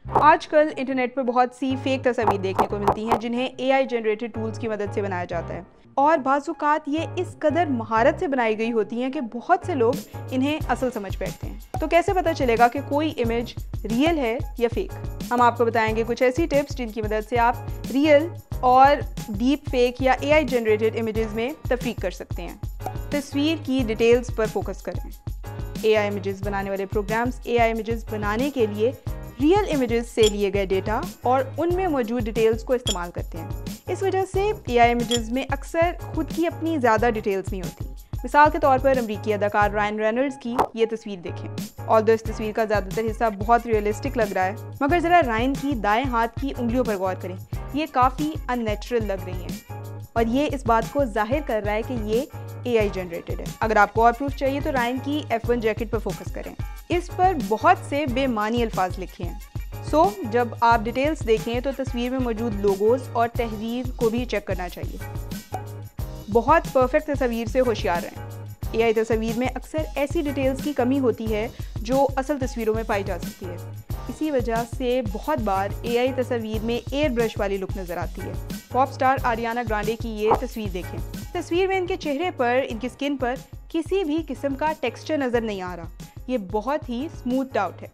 आजकल इंटरनेट पर बहुत सी फेक तस्वीर देखने को मिलती हैं जिन्हें एआई जनरेटेड टूल्स की मदद से बनाया जाता है और बाज़-औक़ात ये इस कदर महारत से बनाई गई होती हैं कि बहुत से लोग इन्हें असल समझ बैठते हैं। तो कैसे पता चलेगा कि कोई इमेज रियल है या फेक? हम आपको बताएंगे कुछ ऐसी टिप्स जिनकी मदद से आप रियल और डीप फेक या एआई जनरेटेड इमेजेस में तफरीक कर सकते हैं। तस्वीर की डिटेल्स पर फोकस करें। एआई इमेजेस बनाने वाले प्रोग्राम्स एआई इमेजेस बनाने के लिए रियल इमेजेस से लिए गए डेटा और उनमें मौजूद डिटेल्स को इस्तेमाल करते हैं। इस वजह से एआई इमेजेस में अक्सर खुद की अपनी ज़्यादा डिटेल्स नहीं होती। मिसाल के तौर पर अमरीकी अदाकार रायन रेनॉल्ड्स की ये तस्वीर देखें। ऑल्दो इस तस्वीर का ज़्यादातर हिस्सा बहुत रियलिस्टिक लग रहा है, मगर ज़रा रायन की दाएं हाथ की उंगलियों पर गौर करें। ये काफ़ी अननेचुरल लग रही हैं और ये इस बात को जाहिर कर रहा है कि ये एआई जनरेटेड है। अगर आपको और प्रूफ चाहिए तो रायन की F1 जैकेट पर फोकस करें। इस पर बहुत से बेमानी अल्फाज लिखे हैं। जब आप डिटेल्स देखें तो तस्वीर में मौजूद लोगोज और तहरीर को भी चेक करना चाहिए। बहुत परफेक्ट तस्वीर से होशियार रहें। एआई तस्वीर में अक्सर ऐसी डिटेल्स की कमी होती है जो असल तस्वीरों में पाई जा सकती है। इसी वजह से बहुत बार एआई तस्वीर में एयर ब्रश वाली लुक नज़र आती है। पॉप स्टार आरियाना ग्रांडे की ये तस्वीर देखें। तस्वीर में इनके चेहरे पर, इनकी स्किन पर किसी भी किस्म का टेक्सचर नज़र नहीं आ रहा। ये बहुत ही स्मूथ आउट है।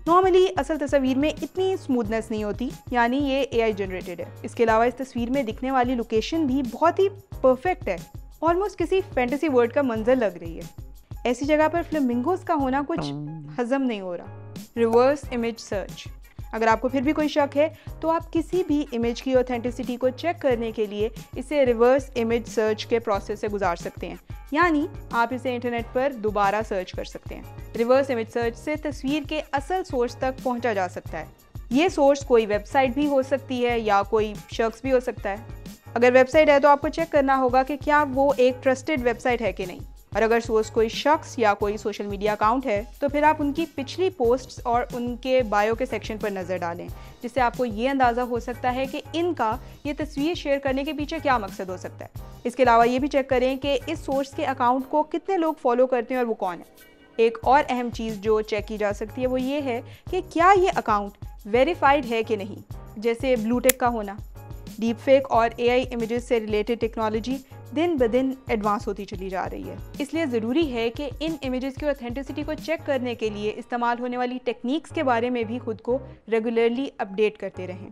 नॉर्मली असल तस्वीर में इतनी स्मूथनेस नहीं होती, यानी ये एआई जनरेटेड है। इसके अलावा इस तस्वीर में दिखने वाली लोकेशन भी बहुत ही परफेक्ट है, ऑलमोस्ट किसी फैंटेसी वर्ल्ड का मंजर लग रही है। ऐसी जगह पर फ्लेमिंगोज का होना कुछ हजम नहीं हो रहा। Reverse image search. अगर आपको फिर भी कोई शक है तो आप किसी भी इमेज की ऑथेंटिसिटी को चेक करने के लिए इसे रिवर्स इमेज सर्च के प्रोसेस से गुजार सकते हैं, यानी आप इसे इंटरनेट पर दोबारा सर्च कर सकते हैं। रिवर्स इमेज सर्च से तस्वीर के असल सोर्स तक पहुंचा जा सकता है। ये सोर्स कोई वेबसाइट भी हो सकती है या कोई शख्स भी हो सकता है। अगर वेबसाइट है तो आपको चेक करना होगा कि क्या वो एक ट्रस्टेड वेबसाइट है कि नहीं, और अगर सोर्स कोई शख्स या कोई सोशल मीडिया अकाउंट है तो फिर आप उनकी पिछली पोस्ट्स और उनके बायो के सेक्शन पर नज़र डालें, जिससे आपको ये अंदाज़ा हो सकता है कि इनका ये तस्वीर शेयर करने के पीछे क्या मकसद हो सकता है। इसके अलावा ये भी चेक करें कि इस सोर्स के अकाउंट को कितने लोग फॉलो करते हैं और वो कौन है। एक और अहम चीज़ जो चेक की जा सकती है वो ये है कि क्या ये अकाउंट वेरीफाइड है कि नहीं, जैसे ब्लू टिक का होना। डीप फेक और एआई इमेजेस से रिलेटेड टेक्नोलॉजी दिन ब दिन एडवांस होती चली जा रही है, इसलिए ज़रूरी है कि इन इमेजेस की ऑथेंटिसिटी को चेक करने के लिए इस्तेमाल होने वाली टेक्निक्स के बारे में भी खुद को रेगुलरली अपडेट करते रहें।